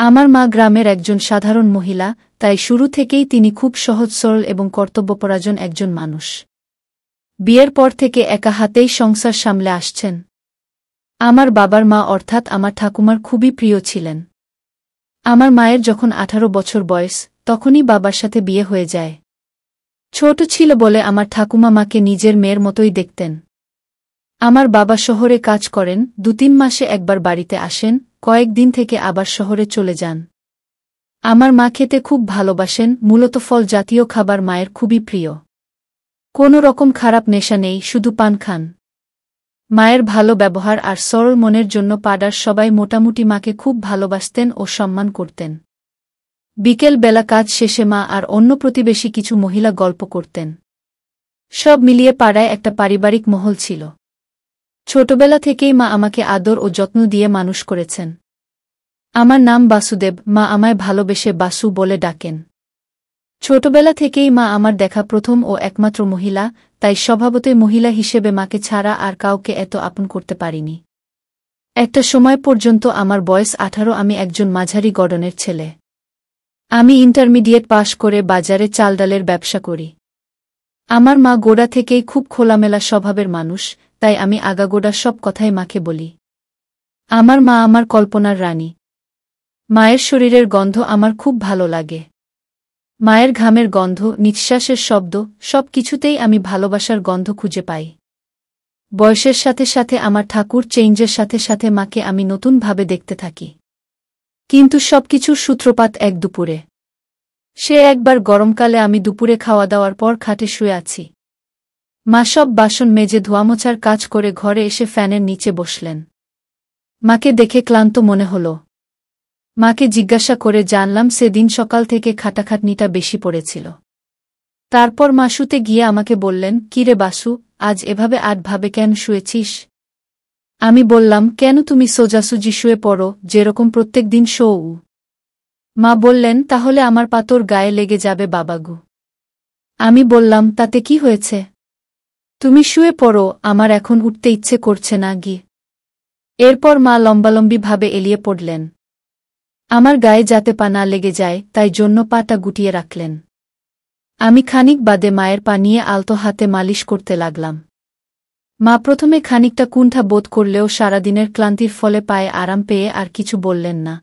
আমার মা গ্রামের একজন সাধারণ মহিলা, তাই শুরু থেকেই তিনি খুব সহজ সরল এবং কর্তব্যপরায়ণ একজন মানুষ। বিয়ের পর থেকে একা হাতেই সংসার সামলে আসছেন। আমার বাবার মা অর্থাৎ আমার ঠাকুমার খুবই প্রিয় ছিলেন। আমার মায়ের যখন 18 বছর বয়স, তখনই বাবার সাথে বিয়ে হয়ে যায়। ছোট ছিল বলে আমার ঠাকুমা মাকে নিজের মেয়ের মতোই দেখতেন। আমার বাবা শহরে কাজ করেন, 2-3 মাসে একবার বাড়িতে আসেন, কয়েকদিন থেকে আবার শহরে চলে যান। আমার মা খেতে খুব ভালোবাসেন, মূলত ফল জাতীয় খাবার মায়ের খুবই প্রিয়। কোনো রকম খারাপ নেশা নেই, শুধু পান খান। মায়ের ভালো ব্যবহার আর সরল মনের জন্য পাড়ার সবাই মোটামুটি মাকে খুব ভালোবাসতেন ও সম্মান করতেন। বিকেল বেলা কাজ শেষে মা আর অন্য প্রতিবেশী কিছু মহিলা গল্প করতেন। সব মিলিয়ে পাড়ায় একটা পারিবারিক মহল ছিল। ছোটবেলা থেকেই মা আমাকে আদর ও যত্ন দিয়ে মানুষ করেছেন। আমার নাম বাসুদেব, মা আমায় ভালোবেসে বাসু বলে ডাকেন। ছোটবেলা থেকেই মা আমার দেখা প্রথম ও একমাত্র মহিলা, তাই স্বভাবতই মহিলা হিসেবে মাকে ছাড়া আর কাউকে এত আপন করতে পারিনি। একটা সময় পর্যন্ত আমার বয়স 18, আমি একজন মাঝারি গড়নের ছেলে। আমি ইন্টারমিডিয়েট পাশ করে বাজারে চালডালের ব্যবসা করি। আমার মা গোড়া থেকেই খুব খোলামেলা স্বভাবের মানুষ, তাই আমি আগাগোড়া সব কথাই মাকে বলি। আমার মা আমার কল্পনার রানী। মায়ের শরীরের গন্ধ আমার খুব ভালো লাগে। মায়ের ঘামের গন্ধ, নিঃশ্বাসের শব্দ, সব কিছুতেই আমি ভালোবাসার গন্ধ খুঁজে পাই। বয়সের সাথে সাথে আমার ঠাকুর চেঞ্জের সাথে সাথে মাকে আমি নতুনভাবে দেখতে থাকি। কিন্তু সবকিছুর সূত্রপাত এক দুপুরে। সে একবার গরমকালে আমি দুপুরে খাওয়া দাওয়ার পর খাটে শুয়ে আছি। মা সব বাসন মেজে ধোয়ামোছার কাজ করে ঘরে এসে ফ্যানের নিচে বসলেন। মাকে দেখে ক্লান্ত মনে হল। মাকে জিজ্ঞাসা করে জানলাম সেদিন সকাল থেকে খাটাখাটনিটা বেশি পড়েছিল। তারপর মা শুতে গিয়ে আমাকে বললেন, কিরে বাসু, আজ এভাবে আটভাবে কেন শুয়েছিস? আমি বললাম, কেন তুমি সোজাসুজি শুয়ে পড়ো, যেরকম প্রত্যেক দিন শোও। মা বললেন, তাহলে আমার পা তোর গায়ে লেগে যাবে বাবাগু। আমি বললাম, তাতে কি হয়েছে? তুমি শুয়ে পড়ো, আমার এখন উঠতে ইচ্ছে করছে না গি। এরপর মা লম্বালম্বিভাবে এলিয়ে পড়লেন। আমার গায়ে যাতে পা না লেগে যায়, তাই জন্য পাটা গুটিয়ে রাখলেন। আমি খানিক বাদে মায়ের পা নিয়ে আলতো হাতে মালিশ করতে লাগলাম। মা প্রথমে খানিকটা কুণ্ঠা বোধ করলেও সারাদিনের ক্লান্তির ফলে পায়ে আরাম পেয়ে আর কিছু বললেন না।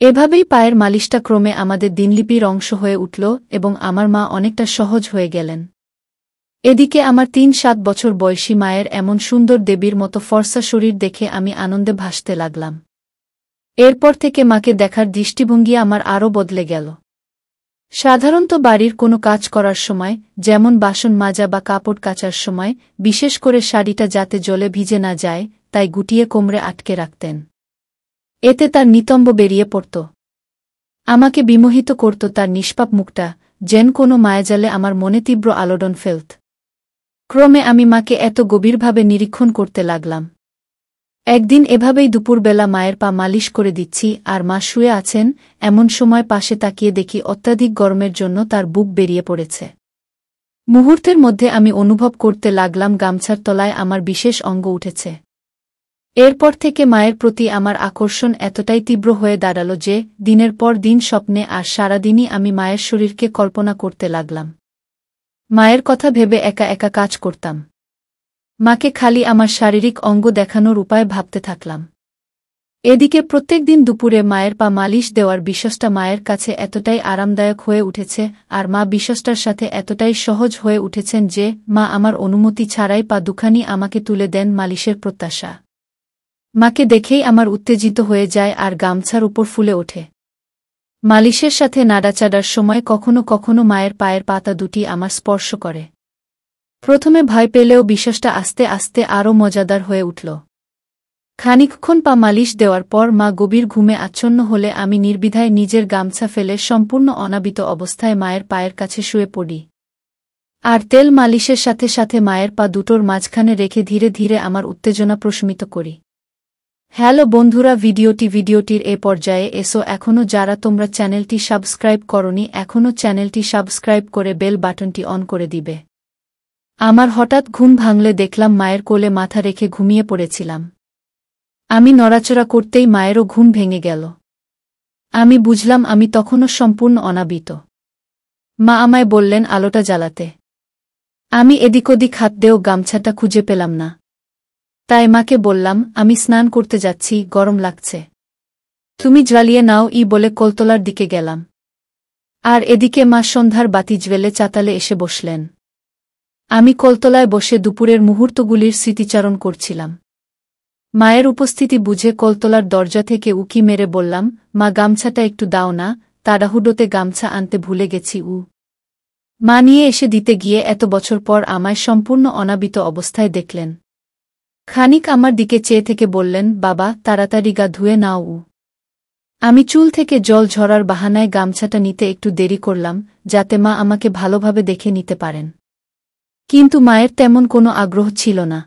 এভাবেই পায়ের মালিশটা ক্রমে আমাদের দিনলিপির অংশ হয়ে উঠল এবং আমার মা অনেকটা সহজ হয়ে গেলেন। এদিকে আমার 3-7 বছর বয়সী মায়ের এমন সুন্দর দেবীর মতো ফর্সা শরীর দেখে আমি আনন্দে ভাসতে লাগলাম। এরপর থেকে মাকে দেখার দৃষ্টিভঙ্গি আমার আরও বদলে গেল। সাধারণত বাড়ির কোনো কাজ করার সময়, যেমন বাসন মাজা বা কাপড় কাচার সময়, বিশেষ করে শাড়িটা যাতে জলে ভিজে না যায়, তাই গুটিয়ে কোমরে আটকে রাখতেন। এতে তার নিতম্ব বেরিয়ে পড়ত। আমাকে বিমোহিত করত তার নিষ্পাপ মুখটা, যেন কোনো মায়াজালে আমার মনে তীব্র আলোড়ন ফেলত। ক্রমে আমি মাকে এত গভীরভাবে নিরীক্ষণ করতে লাগলাম। একদিন এভাবেই দুপুরবেলা মায়ের পা মালিশ করে দিচ্ছি আর মা শুয়ে আছেন, এমন সময় পাশে তাকিয়ে দেখি অত্যাধিক গরমের জন্য তার বুক বেরিয়ে পড়েছে। মুহূর্তের মধ্যে আমি অনুভব করতে লাগলাম গামছার তলায় আমার বিশেষ অঙ্গ উঠেছে। এরপর থেকে মায়ের প্রতি আমার আকর্ষণ এতটাই তীব্র হয়ে দাঁড়াল যে দিনের পর দিন স্বপ্নে আর সারাদিনই আমি মায়ের শরীরকে কল্পনা করতে লাগলাম। মায়ের কথা ভেবে একা একা কাজ করতাম। মাকে খালি আমার শারীরিক অঙ্গ দেখানোর উপায় ভাবতে থাকলাম। এদিকে প্রত্যেকদিন দুপুরে মায়ের পা মালিশ দেওয়ার বিষয়টা মায়ের কাছে এতটাই আরামদায়ক হয়ে উঠেছে আর মা বিষয়টার সাথে এতটাই সহজ হয়ে উঠেছেন যে মা আমার অনুমতি ছাড়াই পা দুখানি আমাকে তুলে দেন মালিশের প্রত্যাশা। মাকে দেখেই আমার উত্তেজিত হয়ে যায় আর গামছার উপর ফুলে ওঠে। মালিশের সাথে নাড়াচাড়ার সময় কখনো কখনো মায়ের পায়ের পাতা দুটি আমার স্পর্শ করে। প্রথমে ভয় পেলেও বিষয়টা আস্তে আস্তে আরও মজাদার হয়ে উঠল। খানিকক্ষণ পা মালিশ দেওয়ার পর মা গভীর ঘুমে আচ্ছন্ন হলে আমি নির্বিধায় নিজের গামছা ফেলে সম্পূর্ণ অনাবিত অবস্থায় মায়ের পায়ের কাছে শুয়ে পড়ি। আর তেল মালিশের সাথে সাথে মায়ের পা দুটোর মাঝখানে রেখে ধীরে ধীরে আমার উত্তেজনা প্রশমিত করি। হ্যালো বন্ধুরা, ভিডিওটির এ পর্যায়ে এসো। এখনও যারা তোমরা চ্যানেলটি সাবস্ক্রাইব করনি, এখনও চ্যানেলটি সাবস্ক্রাইব করে বেল বাটনটি অন করে দিবে। আমার হঠাৎ ঘুম ভাঙলে দেখলাম মায়ের কোলে মাথা রেখে ঘুমিয়ে পড়েছিলাম। আমি নড়াচড়া করতেই মায়েরও ঘুম ভেঙে গেল। আমি বুঝলাম আমি তখনও সম্পূর্ণ অনাবৃত। মা আমায় বললেন আলোটা জ্বালাতে। আমি এদিক ওদিক হাত দিয়েও গামছাটা খুঁজে পেলাম না। তাই মাকে বললাম, আমি স্নান করতে যাচ্ছি, গরম লাগছে। তুমি জ্বালিয়ে নাও বলে কলতলার দিকে গেলাম। আর এদিকে মা সন্ধ্যার বাতি জ্বেলে চাতালে এসে বসলেন। আমি কলতলায় বসে দুপুরের মুহূর্তগুলির স্মৃতিচারণ করছিলাম। মায়ের উপস্থিতি বুঝে কলতলার দরজা থেকে উকি মেরে বললাম, মা গামছাটা একটু দাও না, তাড়াহুড়োতে গামছা আনতে ভুলে গেছি। মা নিয়ে এসে দিতে গিয়ে এত বছর পর আমায় সম্পূর্ণ অনাবৃত অবস্থায় দেখলেন। খানিক আমার দিকে চেয়ে থেকে বললেন, বাবা তাড়াতাড়ি গা ধুয়ে নাও। আমি চুল থেকে জল ঝরার বাহানায় গামছাটা নিতে একটু দেরি করলাম, যাতে মা আমাকে ভালোভাবে দেখে নিতে পারেন। কিন্তু মায়ের তেমন কোনো আগ্রহ ছিল না।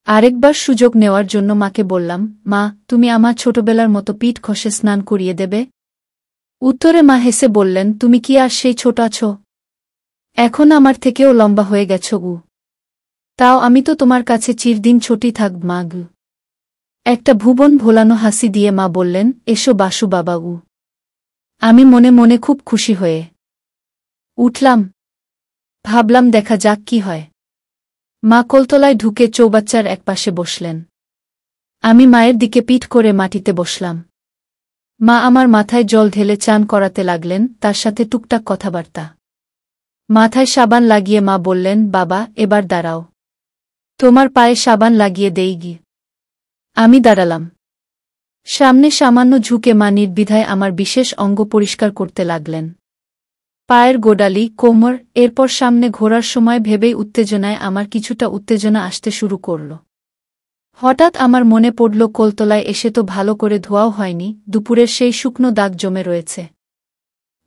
আরেকবার সুযোগ নেওয়ার জন্য মাকে বললাম, মা তুমি আমার ছোটবেলার মতো পিঠ ঘষে স্নান করিয়ে দেবে? উত্তরে মা হেসে বললেন, তুমি কি আর সেই ছোট আছো? এখন আমার থেকেও লম্বা হয়ে গেছ। তাও আমি তো তোমার কাছে চিরদিন ছোটই থাকব মা। একটা ভুবন ভোলানো হাসি দিয়ে মা বললেন, এসো বাসু বাবা। আমি মনে মনে খুব খুশি হয়ে উঠলাম। ভাবলাম দেখা যাক কি হয়। মা কলতলায় ঢুকে চৌবাচ্চার একপাশে বসলেন। আমি মায়ের দিকে পিঠ করে মাটিতে বসলাম। মা আমার মাথায় জল ঢেলে চান করাতে লাগলেন, তার সাথে টুকটাক কথাবার্তা। মাথায় সাবান লাগিয়ে মা বললেন, বাবা এবার দাঁড়াও, তোমার পায়ে সাবান লাগিয়ে দেই গি। আমি দাঁড়ালাম। সামনে সামান্য ঝুঁকে মা নির্দ্বিধায় আমার বিশেষ অঙ্গ পরিষ্কার করতে লাগলেন। পায়ের গোড়ালি, কোমর, এরপর সামনে ঘোরার সময় ভেবেই উত্তেজনায় আমার কিছুটা উত্তেজনা আসতে শুরু করল। হঠাৎ আমার মনে পড়ল কলতলায় এসে তো ভালো করে ধোয়াও হয়নি, দুপুরের সেই শুকনো দাগ জমে রয়েছে।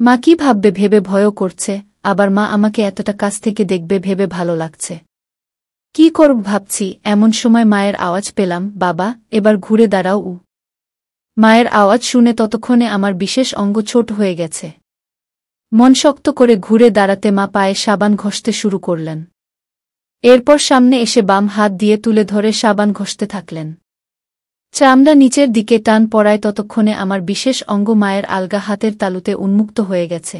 মা কি ভাববে ভেবে ভয়ও করছে, আবার মা আমাকে এতটা কাছ থেকে দেখবে ভেবে ভালো লাগছে। কি করব ভাবছি, এমন সময় মায়ের আওয়াজ পেলাম, বাবা এবার ঘুরে দাঁড়াও। মায়ের আওয়াজ শুনে ততক্ষণে আমার বিশেষ অঙ্গ ছোট হয়ে গেছে। মন শক্ত করে ঘুরে দাঁড়াতে মা পায়ে সাবান ঘষতে শুরু করলেন। এরপর সামনে এসে বাম হাত দিয়ে তুলে ধরে সাবান ঘষতে থাকলেন। চামড়া নিচের দিকে টান পড়ায় ততক্ষণে আমার বিশেষ অঙ্গ মায়ের আলগা হাতের তালুতে উন্মুক্ত হয়ে গেছে।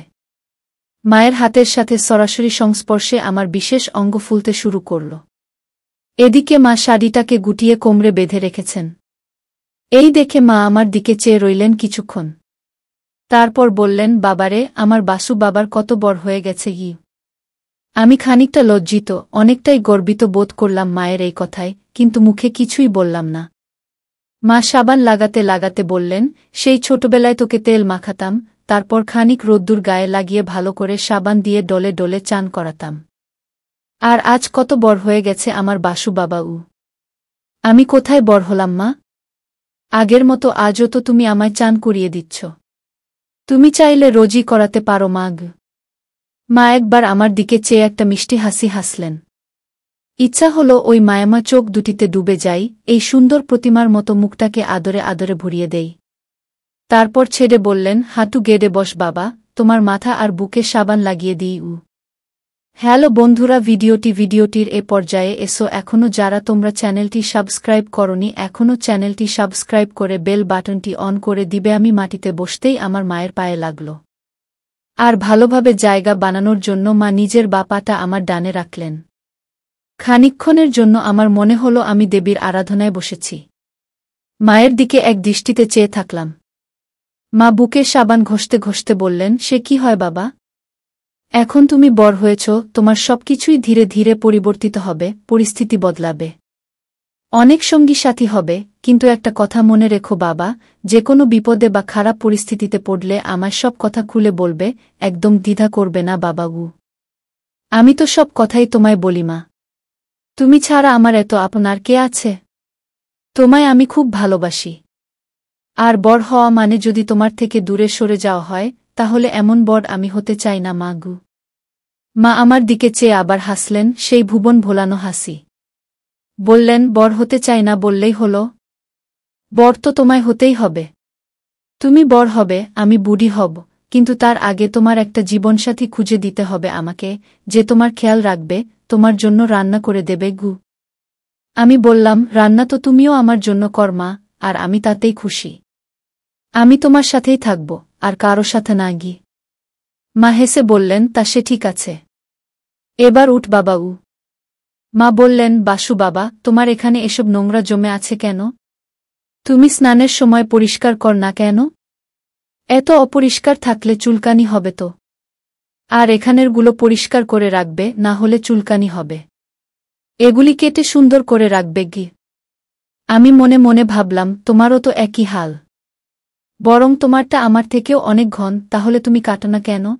মায়ের হাতের সাথে সরাসরি সংস্পর্শে আমার বিশেষ অঙ্গ ফুলতে শুরু করল। এদিকে মা শাড়িটাকে গুটিয়ে কোমরে বেঁধে রেখেছেন। এই দেখে মা আমার দিকে চেয়ে রইলেন কিছুক্ষণ। তারপর বললেন, বাবারে আমার বাসু বাবার কত বড় হয়ে গেছে। আমি খানিকটা লজ্জিত, অনেকটাই গর্বিত বোধ করলাম মায়ের এই কথায়, কিন্তু মুখে কিছুই বললাম না। মা সাবান লাগাতে লাগাতে বললেন, সেই ছোটবেলায় তোকে তেল মাখাতাম, তারপর খানিক রোদ্দুর গায়ে লাগিয়ে ভালো করে সাবান দিয়ে ডলে ডলে চান করাতাম। আর আজ কত বড় হয়ে গেছে আমার বাসু বাবা। আমি কোথায় বড় হলাম মা? আগের মতো আজও তো তুমি আমায় চান করিয়ে দিচ্ছ। তুমি চাইলে রোজই করাতে পারো মাগ। মা একবার আমার দিকে চেয়ে একটা মিষ্টি হাসি হাসলেন। ইচ্ছা হলো ওই মায়ামা চোখ দুটিতে ডুবে যাই, এই সুন্দর প্রতিমার মতো মুখটাকে আদরে আদরে ভরিয়ে দেই। তারপর ছেড়ে বললেন, হাঁটু গেড়ে বস বাবা, তোমার মাথা আর বুকে সাবান লাগিয়ে দিই। হ্যালো বন্ধুরা, ভিডিওটির এ পর্যায়ে এসো। এখনও যারা তোমরা চ্যানেলটি সাবস্ক্রাইব করনি, এখনও চ্যানেলটি সাবস্ক্রাইব করে বেল বাটনটি অন করে দিবে। আমি মাটিতে বসতেই আমার মায়ের পায়ে লাগল। আর ভালোভাবে জায়গা বানানোর জন্য মা নিজের বা পাটা আমার ডানে রাখলেন। খানিকক্ষণের জন্য আমার মনে হলো আমি দেবীর আরাধনায় বসেছি। মায়ের দিকে এক দৃষ্টিতে চেয়ে থাকলাম। মা বুকে সাবান ঘষতে ঘষতে বললেন, সে কি হয় বাবা? এখন তুমি বড় হয়েছ, তোমার সবকিছুই ধীরে ধীরে পরিবর্তিত হবে, পরিস্থিতি বদলাবে, অনেক সঙ্গী সাথী হবে, কিন্তু একটা কথা মনে রেখো বাবা, যে কোনো বিপদে বা খারাপ পরিস্থিতিতে পড়লে আমার সব কথা খুলে বলবে, একদম দ্বিধা করবে না বাবাগু। আমি তো সব কথাই তোমায় বলি মা। তুমি ছাড়া আমার এত আপনার কে আছে? তোমায় আমি খুব ভালোবাসি। আর বড় হওয়া মানে যদি তোমার থেকে দূরে সরে যাওয়া হয়, তাহলে এমন বড় আমি হতে চাই না মাগু। মা আমার দিকে চেয়ে আবার হাসলেন, সেই ভুবন ভোলানো হাসি। বললেন, বড় হতে চাই না বললেই হলো? বড় তো তোমায় হতেই হবে। তুমি বড় হবে, আমি বুড়ি হব, কিন্তু তার আগে তোমার একটা জীবনসাথী খুঁজে দিতে হবে আমাকে, যে তোমার খেয়াল রাখবে, তোমার জন্য রান্না করে দেবে গু। আমি বললাম, রান্না তো তুমিও আমার জন্য কর মা, আর আমি তাতেই খুশি। আমি তোমার সাথেই থাকব, আর কারো সাথে না গি। মা হেসে বললেন, তা সে ঠিক আছে। এবার উঠ বাবা উ। মা বললেন, বাসু বাবা, তোমার এখানে এসব নোংরা জমে আছে কেন? তুমি স্নানের সময় পরিষ্কার কর না কেন? এত অপরিষ্কার থাকলে চুলকানি হবে তো। আর এখানেরগুলো পরিষ্কার করে রাখবে, না হলে চুলকানি হবে। এগুলি কেটে সুন্দর করে রাখবে গি। আমি মনে মনে ভাবলাম, তোমারও তো একই হাল। বরং তোমারটা আমার থেকেও অনেক ঘন, তাহলে তুমি কাটো না কেন?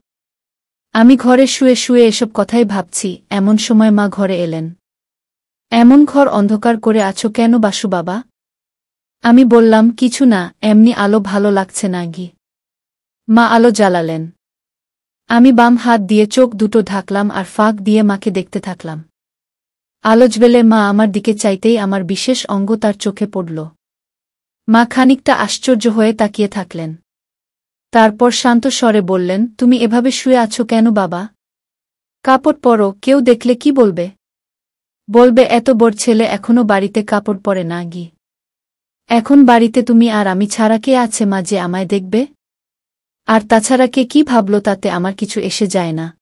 আমি ঘরে শুয়ে শুয়ে এসব কথাই ভাবছি, এমন সময় মা ঘরে এলেন। এমন ঘর অন্ধকার করে আছো কেন বাসু বাবা? আমি বললাম, কিছু না, এমনি আলো ভালো লাগছে না গি। মা আলো জ্বালালেন। আমি বাম হাত দিয়ে চোখ দুটো ঢাকলাম আর ফাঁক দিয়ে মাকে দেখতে থাকলাম। আলো জ্বেলে মা আমার দিকে চাইতেই আমার বিশেষ অঙ্গ তার চোখে পড়ল। মা খানিকটা আশ্চর্য হয়ে তাকিয়ে থাকলেন। তারপর শান্ত স্বরে বললেন, তুমি এভাবে শুয়ে আছো কেন বাবা? কাপড় পরো, কেউ দেখলে কি বলবে? বলবে এত বড় ছেলে এখনো বাড়িতে কাপড় পরে না গি। এখন বাড়িতে তুমি আর আমি ছাড়া কে আছে মা যে আমায় দেখবে? আর তাছাড়া কে কি ভাবল তাতে আমার কিছু এসে যায় না।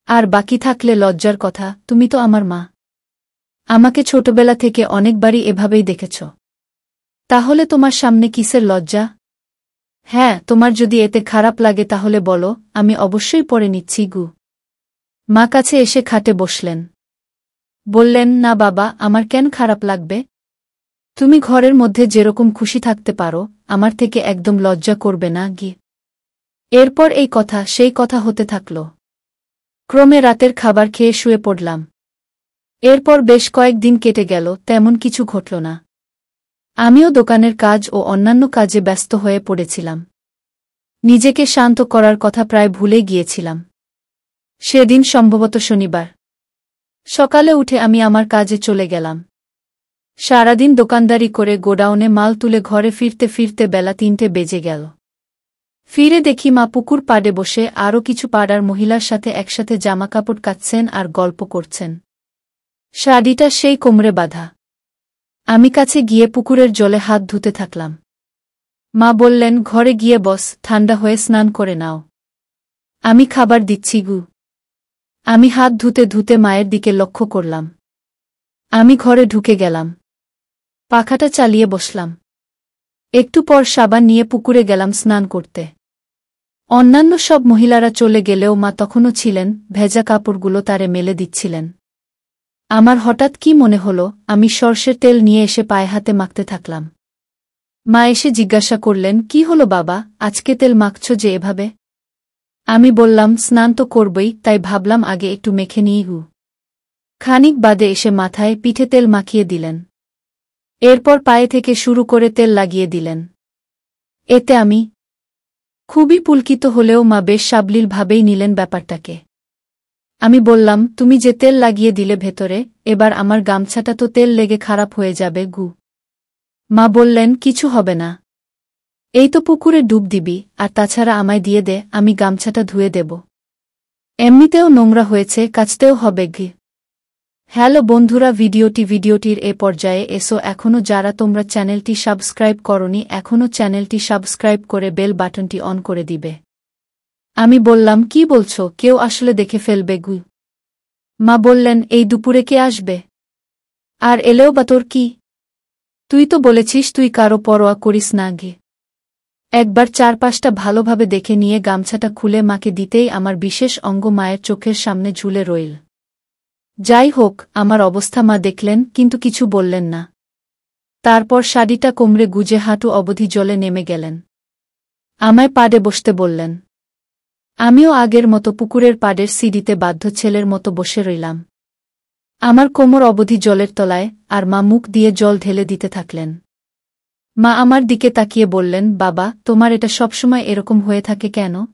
আর বাকি থাকলে লজ্জার কথা, তুমি তো আমার মা। আমাকে ছোটবেলা থেকে অনেকবারই এভাবেই দেখেছ। তাহলে তোমার সামনে কিসের লজ্জা? হ্যাঁ, তোমার যদি এতে খারাপ লাগে তাহলে বলো, আমি অবশ্যই পরে নিচ্ছি গু। মা কাছে এসে খাটে বসলেন। বললেন, না বাবা, আমার কেন খারাপ লাগবে? তুমি ঘরের মধ্যে যেরকম খুশি থাকতে পারো, আমার থেকে একদম লজ্জা করবে না গি। এরপর এই কথা সেই কথা হতে থাকল। ক্রমে রাতের খাবার খেয়ে শুয়ে পড়লাম। এরপর বেশ কয়েকদিন কেটে গেল, তেমন কিছু ঘটল না। আমিও দোকানের কাজ ও অন্যান্য কাজে ব্যস্ত হয়ে পড়েছিলাম। নিজেকে শান্ত করার কথা প্রায় ভুলে গিয়েছিলাম। সেদিন সম্ভবত শনিবার। সকালে উঠে আমি আমার কাজে চলে গেলাম। সারাদিন দোকানদারি করে গোডাউনে মাল তুলে ঘরে ফিরতে ফিরতে বেলা ৩টে বেজে গেল। ফিরে দেখি মা পুকুর পাড়ে বসে আরও কিছু পাড়ার মহিলার সাথে একসাথে জামাকাপড় কাচ্ছেন আর গল্প করছেন। শাড়িটা সেই কোমরে বাঁধা। আমি কাছে গিয়ে পুকুরের জলে হাত ধুতে থাকলাম। মা বললেন, ঘরে গিয়ে বস, ঠান্ডা হয়ে স্নান করে নাও। আমি খাবার দিচ্ছি গু। আমি হাত ধুতে ধুতে মায়ের দিকে লক্ষ্য করলাম। আমি ঘরে ঢুকে গেলাম। পাখাটা চালিয়ে বসলাম। একটু পর সাবান নিয়ে পুকুরে গেলাম স্নান করতে। অন্যান্য সব মহিলারা চলে গেলেও মা তখনও ছিলেন, ভেজা কাপড়গুলো তারে মেলে দিচ্ছিলেন। আমার হঠাৎ কি মনে হলো, আমি সরষের তেল নিয়ে এসে পায়ে হাতে মাখতে থাকলাম। মা এসে জিজ্ঞাসা করলেন, কি হলো বাবা, আজকে তেল মাখছ যে এভাবে? আমি বললাম, স্নান তো করবই, তাই ভাবলাম আগে একটু মেখে নিই গু। খানিক বাদে এসে মাথায় পিঠে তেল মাখিয়ে দিলেন। এরপর পায়ে থেকে শুরু করে তেল লাগিয়ে দিলেন। এতে আমি খুবই পুলকিত হলেও মা বেশ সাবলীলভাবেই নিলেন ব্যাপারটাকে। আমি বললাম, তুমি যে তেল লাগিয়ে দিলে ভেতরে, এবার আমার গামছাটা তো তেল লেগে খারাপ হয়ে যাবে গু। মা বললেন, কিছু হবে না। এই তো পুকুরে ডুব দিবি, আর তাছাড়া আমায় দিয়ে দে, আমি গামছাটা ধুয়ে দেব। এমনিতেও নোংরা হয়েছে, কাচতেও হবে গি। হ্যালো বন্ধুরা, ভিডিওটির এ পর্যায়ে এসো। এখনও যারা তোমরা চ্যানেলটি সাবস্ক্রাইব করনি, এখনও চ্যানেলটি সাবস্ক্রাইব করে বেল বাটনটি অন করে দিবে। আমি বললাম, কি বলছো, কেউ আসলে দেখে ফেলবে গু। মা বললেন, এই দুপুরে কে আসবে? আর এলেও বা তোর কি? তুই তো বলেছিস তুই কারো পরোয়া করিস না গে। একবার চারপাশটা ভালোভাবে দেখে নিয়ে গামছাটা খুলে মাকে দিতেই আমার বিশেষ অঙ্গ মায়ের চোখের সামনে ঝুলে রইল। যাই হোক, আমার অবস্থা মা দেখলেন, কিন্তু কিছু বললেন না। তারপর শাড়িটা কোমরে গুজে হাঁটু অবধি জলে নেমে গেলেন। আমায় পাড়ে বসতে বললেন। আমিও আগের মতো পুকুরের পাড়ের সিঁড়িতে বাধ্য ছেলের মতো বসে রইলাম। আমার কোমর অবধি জলের তলায়, আর মা মুখ দিয়ে জল ঢেলে দিতে থাকলেন। মা আমার দিকে তাকিয়ে বললেন, বাবা, তোমার এটা সবসময় এরকম হয়ে থাকে কেন?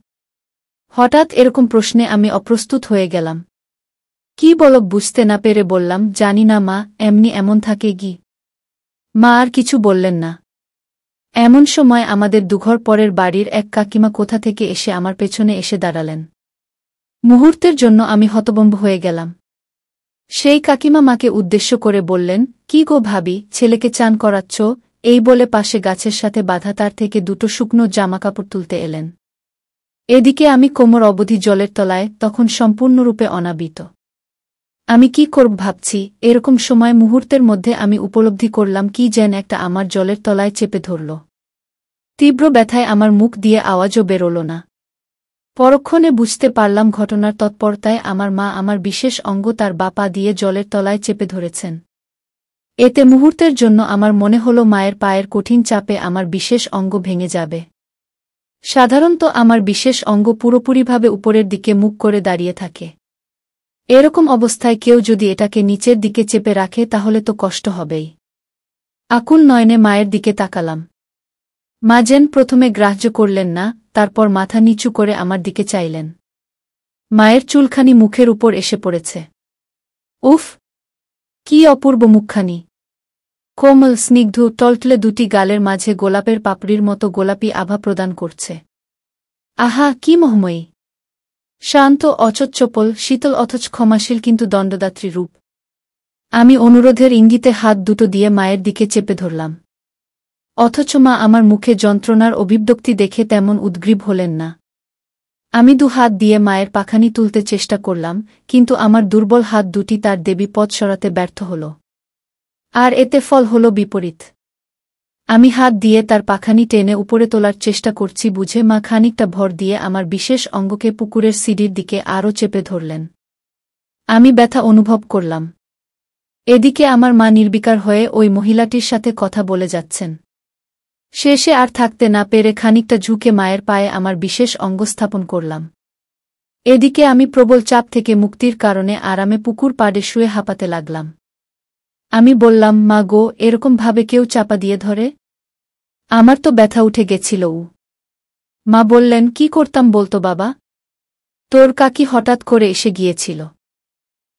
হঠাৎ এরকম প্রশ্নে আমি অপ্রস্তুত হয়ে গেলাম। কি বলব বুঝতে না পেরে বললাম, জানি না মা, এমন থাকে গি। মা আর কিছু বললেন না। এমন সময় আমাদের দুঘর পরের বাড়ির এক কাকিমা কোথা থেকে এসে আমার পেছনে এসে দাঁড়ালেন। মুহূর্তের জন্য আমি হতভম্ব হয়ে গেলাম। সেই কাকিমা মাকে উদ্দেশ্য করে বললেন, কি গো ভাবি, ছেলেকে চান করাচ্ছ, এই বলে পাশে গাছের সাথে বাঁধা তার থেকে দুটো শুকনো জামাকাপড় তুলতে এলেন। এদিকে আমি কোমর অবধি জলের তলায়, তখন সম্পূর্ণরূপে অনাবৃত। আমি কি করব ভাবছি, এরকম সময় মুহূর্তের মধ্যে আমি উপলব্ধি করলাম কি যেন একটা আমার জলের তলায় চেপে ধরল। তীব্র ব্যথায় আমার মুখ দিয়ে আওয়াজও বেরোল না। পরক্ষণে বুঝতে পারলাম ঘটনার তৎপরতায় আমার মা আমার বিশেষ অঙ্গ তার বাঁ পা দিয়ে জলের তলায় চেপে ধরেছেন। এতে মুহূর্তের জন্য আমার মনে হল মায়ের পায়ের কঠিন চাপে আমার বিশেষ অঙ্গ ভেঙে যাবে। সাধারণত আমার বিশেষ অঙ্গ পুরোপুরিভাবে উপরের দিকে মুখ করে দাঁড়িয়ে থাকে। এরকম অবস্থায় কেউ যদি এটাকে নিচের দিকে চেপে রাখে তাহলে তো কষ্ট হবেই। আকুল নয়নে মায়ের দিকে তাকালাম। মা যেন প্রথমে গ্রাহ্য করলেন না, তারপর মাথা নিচু করে আমার দিকে চাইলেন। মায়ের চুলখানি মুখের উপর এসে পড়েছে। উফ, কি অপূর্ব মুখখানি! কোমল, স্নিগ্ধ, টলটলে দুটি গালের মাঝে গোলাপের পাপড়ির মতো গোলাপি আভা প্রদান করছে। আহা, কি মোহময়ী! শান্ত, অচচ্চপল, শীতল অথচ ক্ষমাশীল কিন্তু দণ্ডদাত্রী রূপ। আমি অনুরোধের ইঙ্গিতে হাত দুটো দিয়ে মায়ের দিকে চেপে ধরলাম। অথচ মা আমার মুখে যন্ত্রণার অভিব্যক্তি দেখে তেমন উদ্গ্রীব হলেন না। আমি দু হাত দিয়ে মায়ের পাখানি তুলতে চেষ্টা করলাম, কিন্তু আমার দুর্বল হাত দুটি তার দেবী পথ সরাতে ব্যর্থ হল। আর এতে ফল হল বিপরীত। আমি হাত দিয়ে তার পাখানি টেনে উপরে তোলার চেষ্টা করছি বুঝে মা খানিকটা ভর দিয়ে আমার বিশেষ অঙ্গকে পুকুরের সিঁড়ির দিকে আরও চেপে ধরলেন। আমি ব্যথা অনুভব করলাম। এদিকে আমার মা নির্বিকার হয়ে ওই মহিলাটির সাথে কথা বলে যাচ্ছেন। শেষে আর থাকতে না পেরে খানিকটা ঝুঁকে মায়ের পায়ে আমার বিশেষ অঙ্গ স্থাপন করলাম। এদিকে আমি প্রবল চাপ থেকে মুক্তির কারণে আরামে পুকুর পাড়ে শুয়ে হাঁপাতে লাগলাম। আমি বললাম, মা গো, এরকমভাবে কেউ চাপা দিয়ে ধরে? আমার তো ব্যথা উঠে গেছিল। মা বললেন, কি করতাম বলতো বাবা? তোর কাকি হঠাৎ করে এসে গিয়েছিল।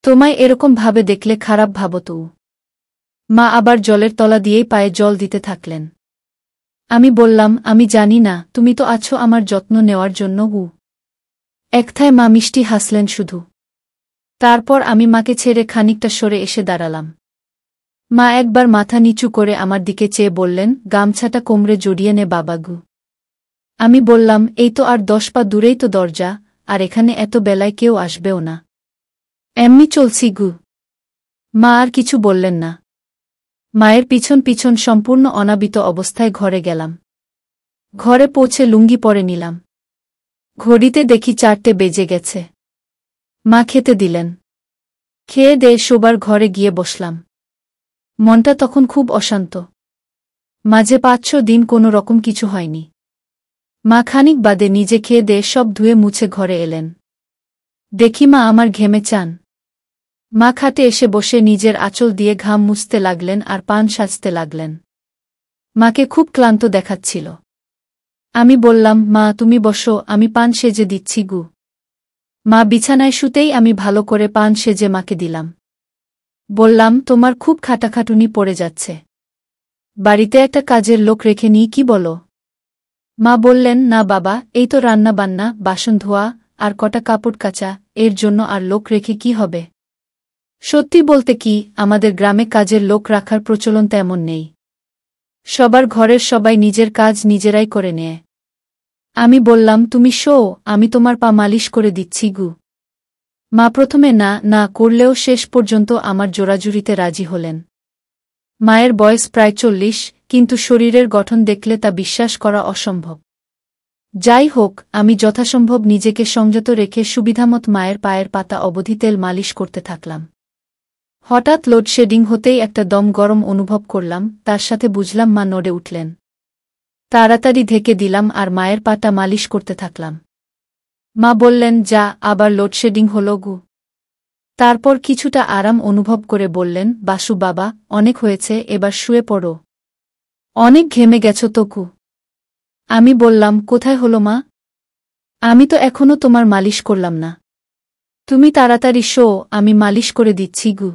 তোমায় এরকমভাবে দেখলে খারাপ ভাবত। মা আবার জলের তলা দিয়েই পায়ে জল দিতে থাকলেন। আমি বললাম, আমি জানি না, তুমি তো আছো আমার যত্ন নেওয়ার জন্য। একথায় মা মিষ্টি হাসলেন শুধু। তারপর আমি মাকে ছেড়ে খানিকটা সরে এসে দাঁড়ালাম। মা একবার মাথা নিচু করে আমার দিকে চেয়ে বললেন, গামছাটা কোমরে জড়িয়ে নে বাবাগু। আমি বললাম, এই তো আর 10 পা দূরেই তো দরজা, আর এখানে এত বেলায় কেউ আসবেও না। এমনি চলছি গু। মা আর কিছু বললেন না। মায়ের পিছন পিছন সম্পূর্ণ অনাবিত অবস্থায় ঘরে গেলাম। ঘরে পৌঁছে লুঙ্গি পরে নিলাম। ঘড়িতে দেখি 4টে বেজে গেছে। মা খেতে দিলেন। খেয়ে দিয়ে শোবার ঘরে গিয়ে বসলাম। মনটা তখন খুব অশান্ত। মাঝে 5-6 দিন কোনো রকম কিছু হয়নি। মা খানিক বাদে নিজে খেয়ে দিয়ে সব ধুয়ে মুছে ঘরে এলেন। দেখি মা আমার ঘেমে চান। মা খাটে এসে বসে নিজের আঁচল দিয়ে ঘাম মুছতে লাগলেন আর পান সাজতে লাগলেন। মাকে খুব ক্লান্ত দেখাচ্ছিল। আমি বললাম, মা তুমি বসো, আমি পান সেজে দিচ্ছি গু। মা বিছানায় শুতেই আমি ভালো করে পান সেজে মাকে দিলাম। বললাম, তোমার খুব খাটাখাটুনি পড়ে যাচ্ছে। বাড়িতে একটা কাজের লোক রেখে নিই কি বলো? মা বললেন, না বাবা, এই তো রান্না বান্না, বাসন ধোয়া আর কটা কাপড় কাচা, এর জন্য আর লোক রেখে কি হবে? সত্যি বলতে কি, আমাদের গ্রামে কাজের লোক রাখার প্রচলন তেমন নেই। সবার ঘরের সবাই নিজের কাজ নিজেরাই করে নেয়। আমি বললাম, তুমি শো, আমি তোমার পা মালিশ করে দিচ্ছি গু। মা প্রথমে না না করলেও শেষ পর্যন্ত আমার জোরাজুরিতে রাজি হলেন। মায়ের বয়স প্রায় 40, কিন্তু শরীরের গঠন দেখলে তা বিশ্বাস করা অসম্ভব। যাই হোক, আমি যথাসম্ভব নিজেকে সংযত রেখে সুবিধামত মায়ের পায়ের পাতা অবধি তেল মালিশ করতে থাকলাম। হঠাৎ লোডশেডিং হতেই একটা দম গরম অনুভব করলাম, তার সাথে বুঝলাম মা নড়ে উঠলেন। তাড়াতাড়ি ঢেকে দিলাম আর মায়ের পাটা মালিশ করতে থাকলাম। মা বললেন, যা, আবার লোডশেডিং হলো গু। তারপর কিছুটা আরাম অনুভব করে বললেন, বাসু বাবা, অনেক হয়েছে, এবার শুয়ে পড়ো। অনেক ঘেমে গেছ তো গু। আমি বললাম, কোথায় হলো মা? আমি তো এখনো তোমার মালিশ করলাম না। তুমি তাড়াতাড়ি শো, আমি মালিশ করে দিচ্ছি গু।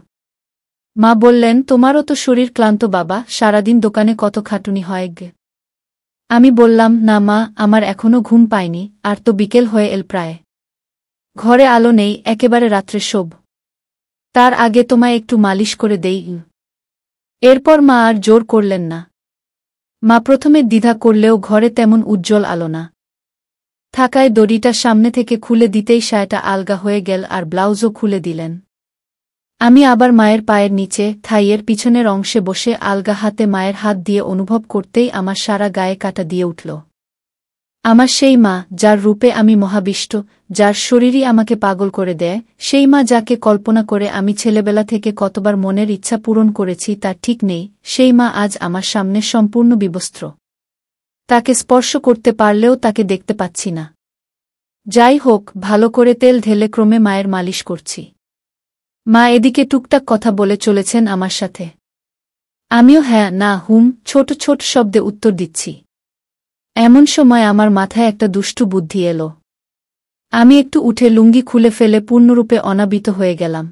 মা বললেন, তোমারও তো শরীর ক্লান্ত বাবা, সারাদিন দোকানে কত খাটুনি হয় গে। আমি বললাম, না মা, আমার এখনো ঘুম পায়নি, আর তো বিকেল হয়ে এল প্রায়। ঘরে আলো নেই, একেবারে রাত্রে শোব। তার আগে তোমায় একটু মালিশ করে দেই। এরপর মা আর জোর করলেন না। মা প্রথমে দ্বিধা করলেও ঘরে তেমন উজ্জ্বল আলো না থাকায় দড়িটা সামনে থেকে খুলে দিতেই শাড়িটা আলগা হয়ে গেল আর ব্লাউজও খুলে দিলেন। আমি আবার মায়ের পায়ের নিচে থাইয়ের পিছনের অংশে বসে আলগা হাতে মায়ের হাত দিয়ে অনুভব করতেই আমার সারা গায়ে কাঁটা দিয়ে উঠল। আমার সেই মা, যার রূপে আমি মহাবিষ্ট, যার শরীরই আমাকে পাগল করে দেয়, সেই মা যাকে কল্পনা করে আমি ছেলেবেলা থেকে কতবার মনের ইচ্ছা পূরণ করেছি তার ঠিক নেই, সেই মা আজ আমার সামনে সম্পূর্ণ বিবস্ত্র। তাকে স্পর্শ করতে পারলেও তাকে দেখতে পাচ্ছি না। যাই হোক, ভালো করে তেল ঢেলে ক্রমে মায়ের মালিশ করছি। মা এদিকে টুকটাক কথা বলে চলেছেন আমার সাথে। আমিও হ্যাঁ না হুম ছোট ছোট শব্দে উত্তর দিচ্ছি। এমন সময় আমার মাথায় একটা দুষ্টু বুদ্ধি এলো। আমি একটু উঠে লুঙ্গি খুলে ফেলে পূর্ণরূপে অনাবৃত হয়ে গেলাম।